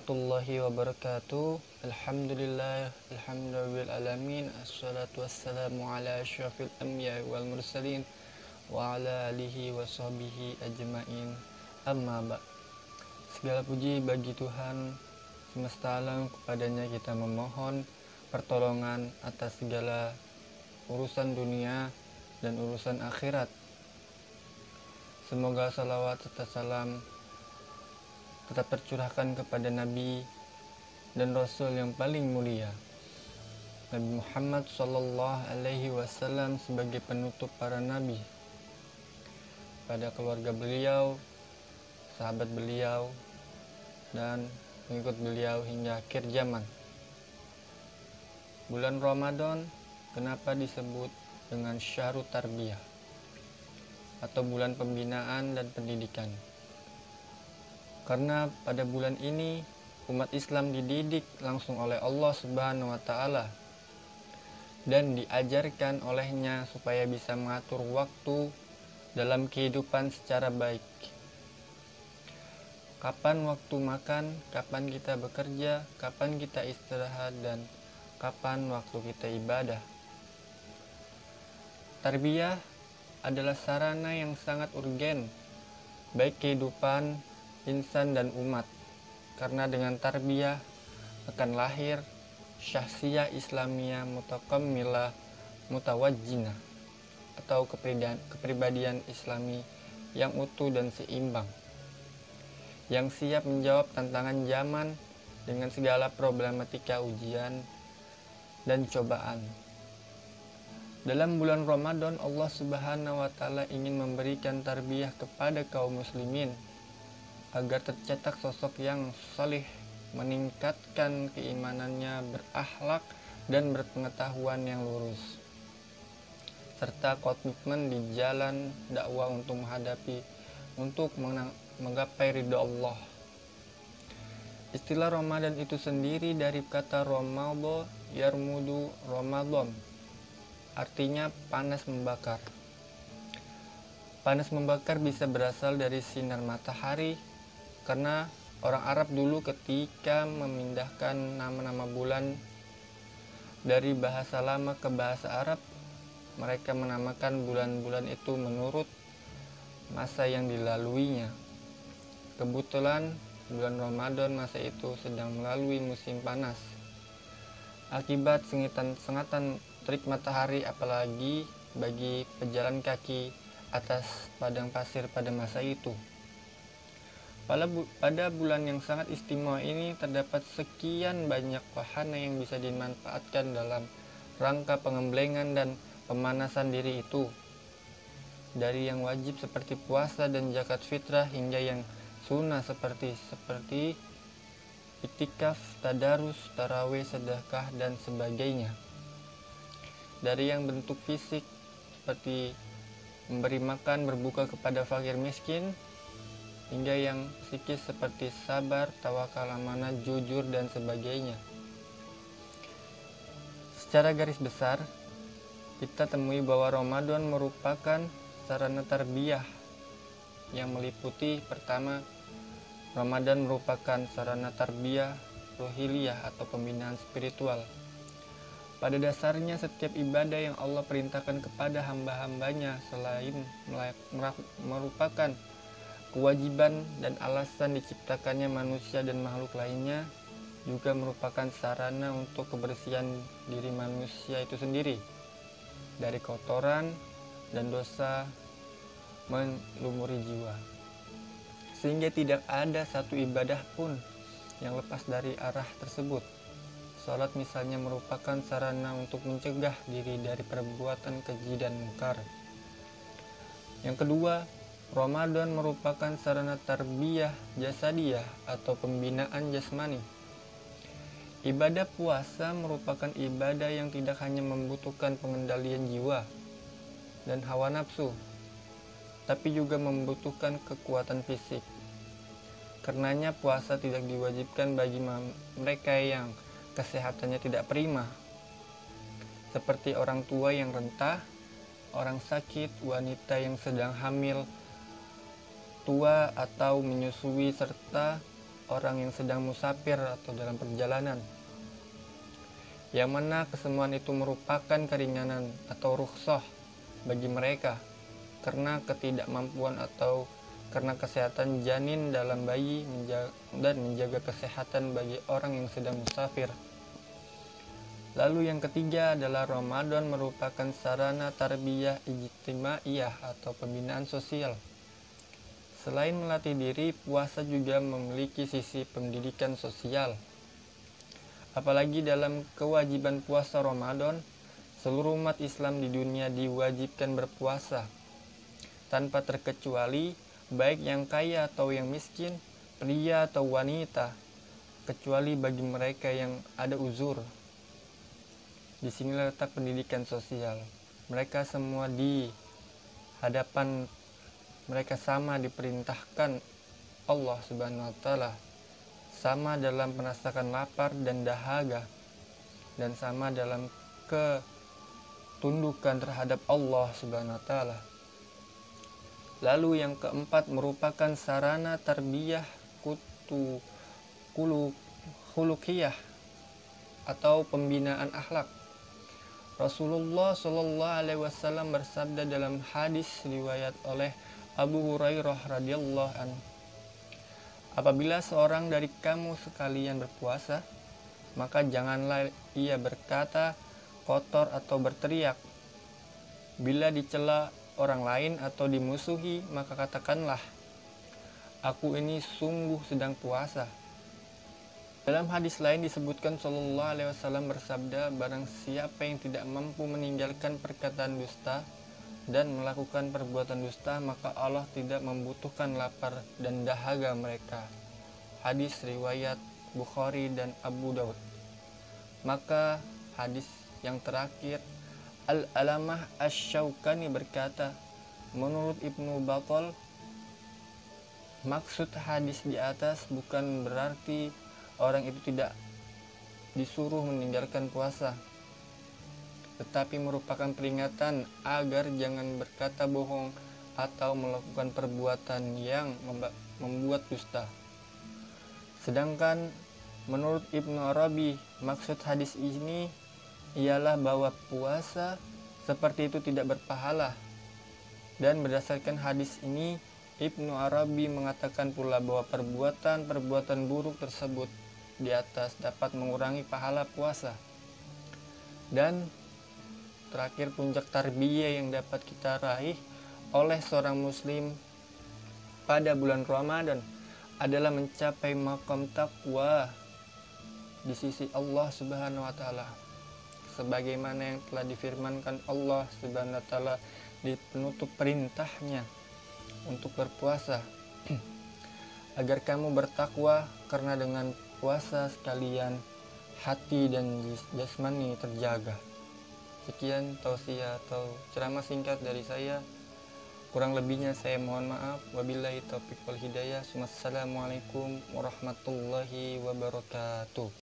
warahmatullahi wabarakatuh. Alhamdulillah alamin. Assalatu wassalamu ala asyrafil anbiya wal mursalin wa ala alihi wa sahbihi ajmain. Amma ba'. Segala puji bagi Tuhan semesta alam, kepadanya kita memohon pertolongan atas segala urusan dunia dan urusan akhirat. Semoga salawat serta salam tetap tercurahkan kepada Nabi dan Rasul yang paling mulia, Nabi Muhammad Sallallahu Alaihi Wasallam, sebagai penutup para nabi, pada keluarga beliau, sahabat beliau, dan pengikut beliau hingga akhir zaman. Bulan Ramadan kenapa disebut dengan Syahrut Tarbiyah atau bulan pembinaan dan pendidikan? Karena pada bulan ini umat Islam dididik langsung oleh Allah Subhanahu wa Ta'ala dan diajarkan olehnya supaya bisa mengatur waktu dalam kehidupan secara baik. Kapan waktu makan, kapan kita bekerja, kapan kita istirahat, dan kapan waktu kita ibadah. Tarbiyah adalah sarana yang sangat urgen baik kehidupan insan dan umat, karena dengan tarbiyah akan lahir syakhsiyah Islamiyah mutakammilah mutawajjinah atau kepribadian Islami yang utuh dan seimbang, yang siap menjawab tantangan zaman dengan segala problematika ujian dan cobaan. Dalam bulan Ramadan, Allah Subhanahu wa Ta'ala ingin memberikan tarbiyah kepada kaum muslimin agar tercetak sosok yang salih, meningkatkan keimanannya, berakhlak dan berpengetahuan yang lurus, serta komitmen di jalan dakwah untuk menggapai ridho Allah. Istilah Ramadan itu sendiri dari kata Ramadha yarmudu Ramadan, artinya panas membakar. Panas membakar bisa berasal dari sinar matahari, karena orang Arab dulu ketika memindahkan nama-nama bulan dari bahasa lama ke bahasa Arab, mereka menamakan bulan-bulan itu menurut masa yang dilaluinya. Kebetulan bulan Ramadan masa itu sedang melalui musim panas akibat sengatan terik matahari, apalagi bagi pejalan kaki atas padang pasir pada masa itu. Pada bulan yang sangat istimewa ini terdapat sekian banyak wahana yang bisa dimanfaatkan dalam rangka pengemblengan dan pemanasan diri itu. Dari yang wajib seperti puasa dan zakat fitrah hingga yang sunnah seperti iktikaf, tadarus, tarawih, sedekah dan sebagainya. Dari yang bentuk fisik seperti memberi makan, berbuka kepada fakir miskin, hingga yang psikis seperti sabar, tawakal, amanah, jujur, dan sebagainya. Secara garis besar, kita temui bahwa Ramadan merupakan sarana tarbiyah yang meliputi: pertama, Ramadan merupakan sarana tarbiyah rohiliyah atau pembinaan spiritual. Pada dasarnya setiap ibadah yang Allah perintahkan kepada hamba-hambanya selain merupakan kewajiban dan alasan diciptakannya manusia dan makhluk lainnya, juga merupakan sarana untuk kebersihan diri manusia itu sendiri dari kotoran dan dosa melumuri jiwa, sehingga tidak ada satu ibadah pun yang lepas dari arah tersebut. Salat misalnya merupakan sarana untuk mencegah diri dari perbuatan keji dan mungkar. Yang kedua, Ramadan merupakan sarana tarbiyah jasadiyah atau pembinaan jasmani. Ibadah puasa merupakan ibadah yang tidak hanya membutuhkan pengendalian jiwa dan hawa nafsu, tapi juga membutuhkan kekuatan fisik. Karenanya puasa tidak diwajibkan bagi mereka yang kesehatannya tidak prima, seperti orang tua yang rentah, orang sakit, wanita yang sedang hamil, tua atau menyusui, serta orang yang sedang musafir atau dalam perjalanan, yang mana kesemuan itu merupakan keringanan atau rukhsah bagi mereka karena ketidakmampuan atau karena kesehatan janin dalam bayi dan menjaga kesehatan bagi orang yang sedang musafir. Lalu yang ketiga adalah Ramadan merupakan sarana tarbiyah ijtimaiyah atau pembinaan sosial. Selain melatih diri, puasa juga memiliki sisi pendidikan sosial. Apalagi dalam kewajiban puasa Ramadan, seluruh umat Islam di dunia diwajibkan berpuasa tanpa terkecuali, baik yang kaya atau yang miskin, pria atau wanita, kecuali bagi mereka yang ada uzur. Di sini letak pendidikan sosial. Mereka semua di hadapan mereka sama diperintahkan Allah Subhanahu wa taala, sama dalam merasakan lapar dan dahaga, dan sama dalam ketundukan terhadap Allah Subhanahu wa taala. Lalu yang keempat merupakan sarana tarbiyah khuluqiyah atau pembinaan akhlak. Rasulullah Shallallahu Alaihi Wasallam bersabda dalam hadis riwayat oleh Abu Hurairah radhiyallahu anhu, apabila seorang dari kamu sekalian berpuasa, maka janganlah ia berkata kotor atau berteriak. Bila dicela orang lain atau dimusuhi, maka katakanlah, aku ini sungguh sedang puasa. Dalam hadis lain disebutkan Shallallahu Alaihi Wasallam bersabda, barang siapa yang tidak mampu meninggalkan perkataan dusta dan melakukan perbuatan dusta, maka Allah tidak membutuhkan lapar dan dahaga mereka. Hadis riwayat Bukhari dan Abu Daud. Maka hadis yang terakhir, Al-Alamah Asy-Syaukani berkata, menurut Ibnu Battal, maksud hadis di atas bukan berarti orang itu tidak disuruh meninggalkan puasa, tetapi merupakan peringatan agar jangan berkata bohong atau melakukan perbuatan yang membuat dusta. Sedangkan menurut Ibnu Arabi, maksud hadis ini ialah bahwa puasa seperti itu tidak berpahala. Dan berdasarkan hadis ini, Ibnu Arabi mengatakan pula bahwa perbuatan buruk tersebut di atas dapat mengurangi pahala puasa. Dan terakhir, puncak tarbiyah yang dapat kita raih oleh seorang muslim pada bulan Ramadan adalah mencapai maqam takwa di sisi Allah Subhanahu wa taala, sebagaimana yang telah difirmankan Allah Subhanahu wa taala di penutup perintahnya untuk berpuasa, agar kamu bertakwa, karena dengan puasa sekalian hati dan jasmani terjaga. Sekian tausiah atau ceramah singkat dari saya. Kurang lebihnya saya mohon maaf. Wabillahi taufiq wal hidayah. Wassalamualaikum warahmatullahi wabarakatuh.